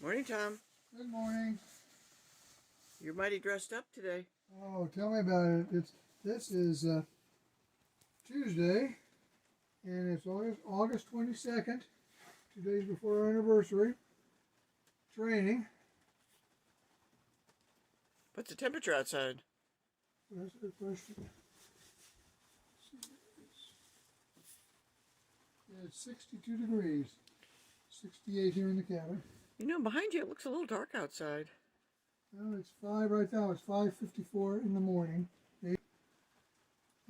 Morning, Tom. Good morning. You're mighty dressed up today. Oh, tell me about it. This is Tuesday, and it's August 22nd, 2 days before our anniversary. It's raining. What's the temperature outside? That's a good question. It's 62 degrees, 68 here in the cabin. You know, behind you it looks a little dark outside. Well, it's 5 right now. It's 5:54 in the morning.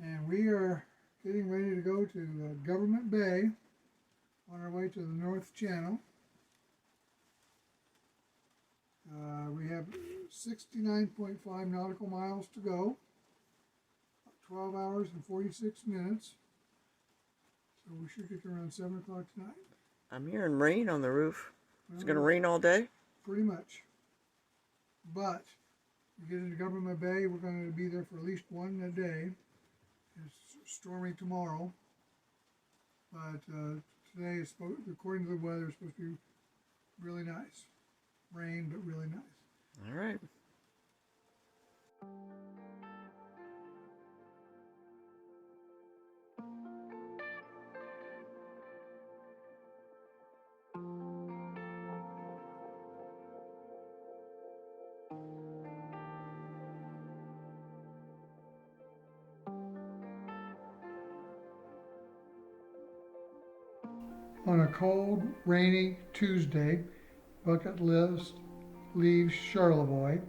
And we are getting ready to go to Government Bay on our way to the North Channel. We have 69.5 nautical miles to go, 12 hours and 46 minutes. So we should get there around 7 o'clock tonight. I'm hearing rain on the roof. It's going to Well, rain all day? pretty much. But we get into Government Bay, we're going to be there for at least one a day. It's stormy tomorrow, but today is supposed, according to the weather, it's supposed to be really nice. Rain, but really nice. All right. On a cold, rainy Tuesday, Bucket List leaves Charlevoix,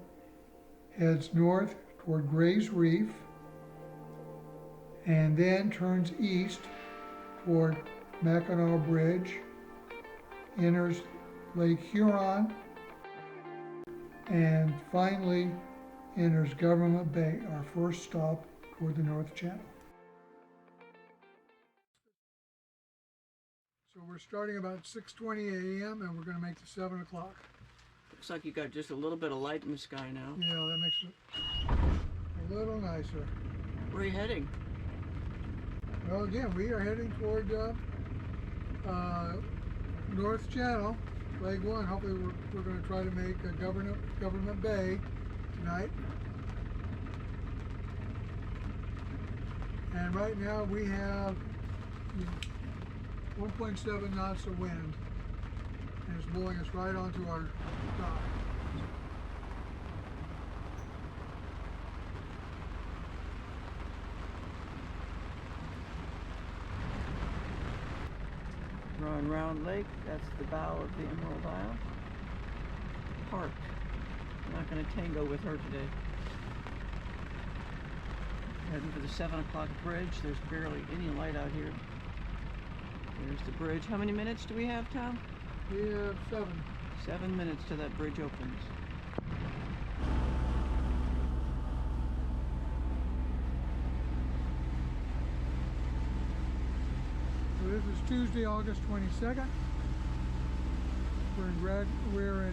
heads north toward Gray's Reef, and then turns east toward Mackinac Bridge, enters Lake Huron, and finally enters Government Bay, our first stop toward the North Channel. So we're starting about 6:20 a.m. and we're going to make it 7 o'clock. Looks like you got just a little bit of light in the sky now. Yeah, that makes it a little nicer. Where are you heading? Well, again, we are heading toward North Channel, Leg 1. Hopefully we're going to try to make Government Bay tonight. And right now we have 1.7 knots of wind, and it's blowing us right onto our dock. We're on Round Lake. That's the bow of the Emerald Isle. Parked. I'm not going to tango with her today. Heading for the 7 o'clock bridge. There's barely any light out here. There's the bridge. How many minutes do we have, Tom? We have 7. 7 minutes till that bridge opens. So this is Tuesday, August 22nd. We're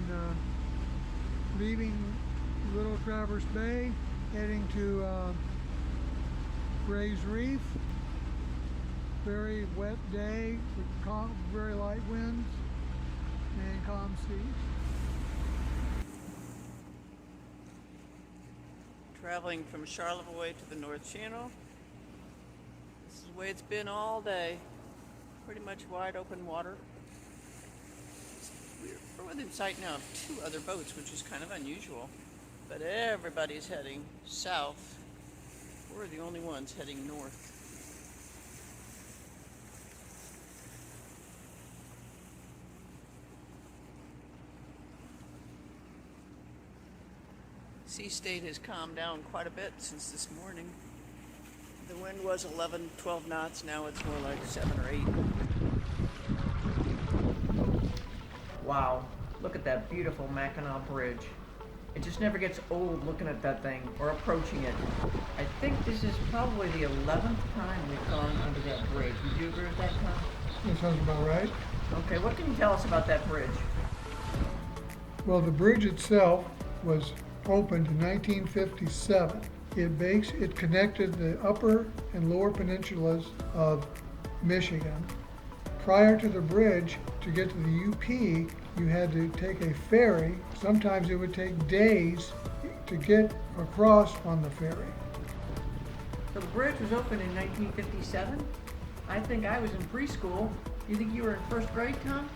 leaving Little Traverse Bay, heading to Gray's Reef. Very wet day with very light winds and calm seas. Traveling from Charlevoix to the North Channel. This is the way it's been all day. Pretty much wide open water. We're within sight now of 2 other boats, which is kind of unusual. But everybody's heading south. We're the only ones heading north. Sea state has calmed down quite a bit since this morning. The wind was 11, 12 knots. Now it's more like 7 or 8. Wow, look at that beautiful Mackinac Bridge. It just never gets old looking at that thing or approaching it. I think this is probably the 11th time we've gone under that bridge. Would you agree with that, Tom? That sounds about right. Okay, what can you tell us about that bridge? Well, the bridge itself was opened in 1957. It connected the upper and lower peninsulas of Michigan, prior to the bridge, to get to the UP, you had to take a ferry. Sometimes it would take days to get across on the ferry. So the bridge was opened in 1957. I think I was in preschool. You think you were in first grade, Tom?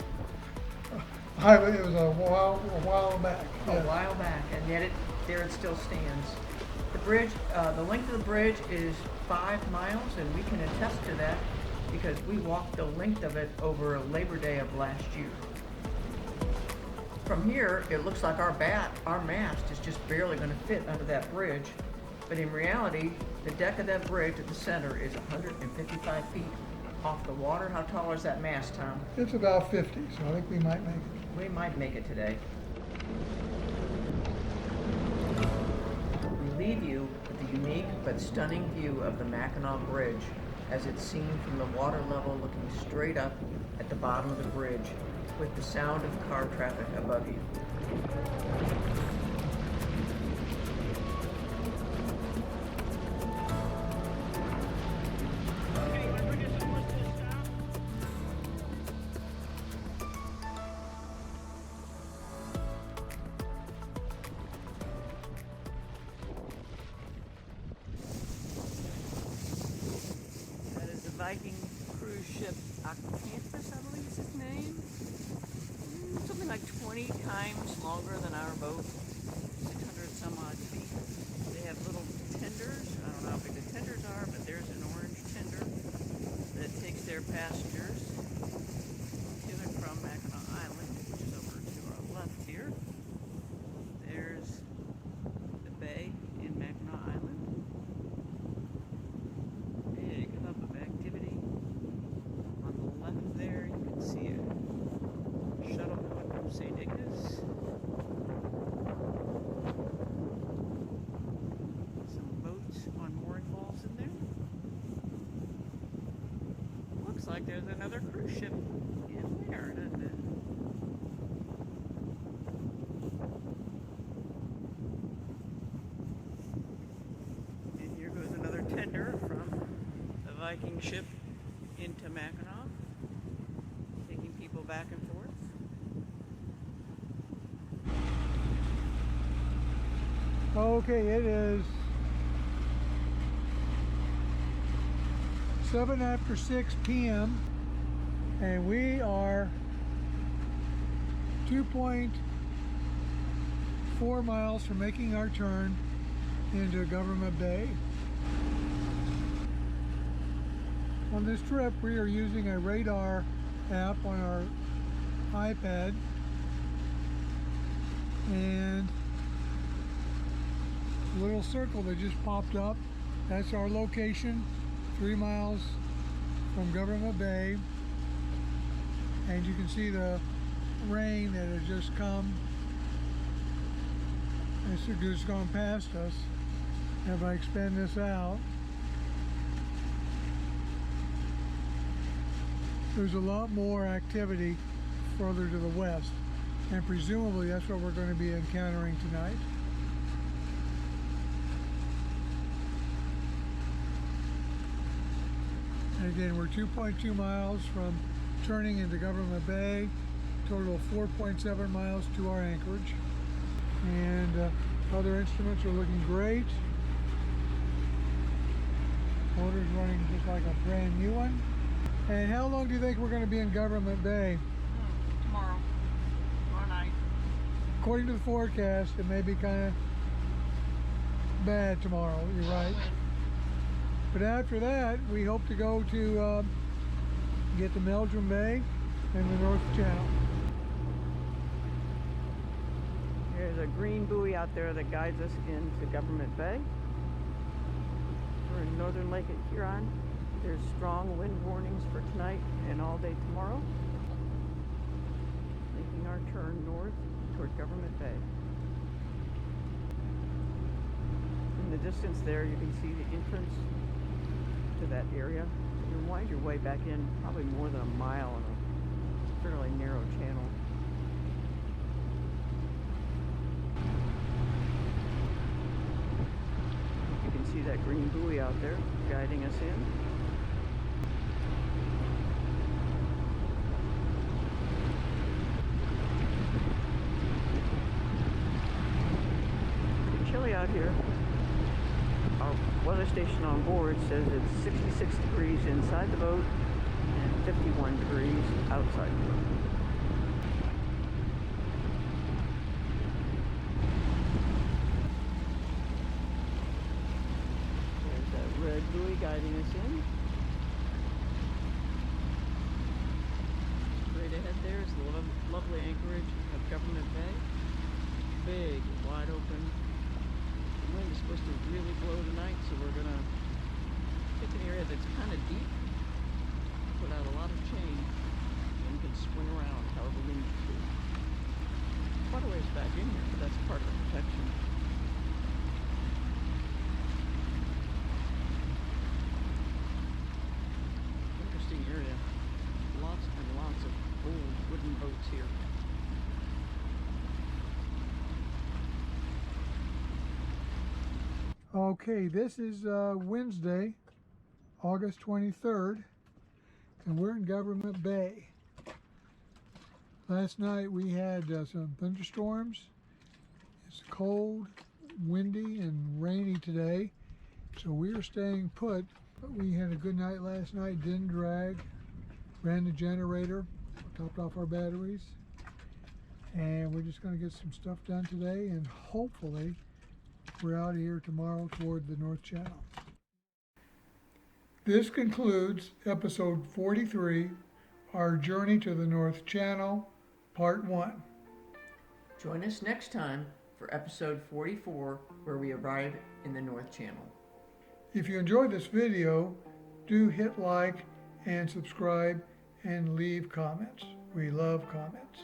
It was a while back. A while back, and yet there it still stands. The bridge, the length of the bridge is 5 miles, and we can attest to that because we walked the length of it over Labor Day of last year. From here, it looks like our mast is just barely going to fit under that bridge, but in reality, the deck of that bridge at the center is 155 feet off the water. How tall is that mast, Tom? It's about 50, so I think we might make it. We might make it today. We leave you with the unique but stunning view of the Mackinac Bridge as it's seen from the water level looking straight up at the bottom of the bridge with the sound of car traffic above you. Viking cruise ship Acanthus, I believe is its name. Something like 20 times longer than our boat, 600 some odd feet. They have little tenders. I don't know how big the tenders are, but there's an orange tender that takes their passengers to and from Mackinac Island, which is over to our left here. There's the bay in Mackinac Island. Like there's another cruise ship in there, doesn't it? And here goes another tender from the Viking ship into Mackinac, taking people back and forth. Okay, it is 7 after 6 p.m. and we are 2.4 miles from making our turn into Government Bay. On this trip, we are using a radar app on our iPad, and the little circle that just popped up, that's our location. 3 miles from Government Bay, and you can see the rain that has just come. It's just gone past us. If I expand this out, there's a lot more activity further to the west, and presumably that's what we're going to be encountering tonight. And again, we're 2.2 miles from turning into Government Bay, total of 4.7 miles to our anchorage. And other instruments are looking great. Motor's running just like a brand new one. And how long do you think we're going to be in Government Bay? Tomorrow night. According to the forecast, it may be kind of bad tomorrow, you're right. But after that, we hope to go to get to Meldrum Bay and the North Channel. There's a green buoy out there that guides us into Government Bay. We're in northern Lake Huron. There's strong wind warnings for tonight and all day tomorrow. Making our turn north toward Government Bay. In the distance there, you can see the entrance to that area. You wind your way back in probably more than a mile on a fairly narrow channel. You can see that green buoy out there guiding us in. station on board says it's 66 degrees inside the boat and 51 degrees outside the boat. There's that red buoy guiding us in. Straight ahead there is the lovely anchorage of Government Bay. Big, wide open. The wind is supposed to really blow tonight, so we're gonna pick an area that's kind of deep, put out a lot of chain, and we can swing around however we need to. Quite a ways back in here, but that's part of the protection. Interesting area. Lots and lots of old wooden boats here. Okay, this is Wednesday, August 23rd, and we're in Government Bay. Last night we had some thunderstorms. It's cold, windy, and rainy today, so we are staying put. But we had a good night last night, didn't drag, ran the generator, topped off our batteries, and we're just going to get some stuff done today, and hopefully we're out of here tomorrow toward the North Channel. This concludes episode 43, our journey to the North Channel, part 1. Join us next time for episode 44, where we arrive in the North Channel. If you enjoyed this video, do hit like and subscribe and leave comments. We love comments.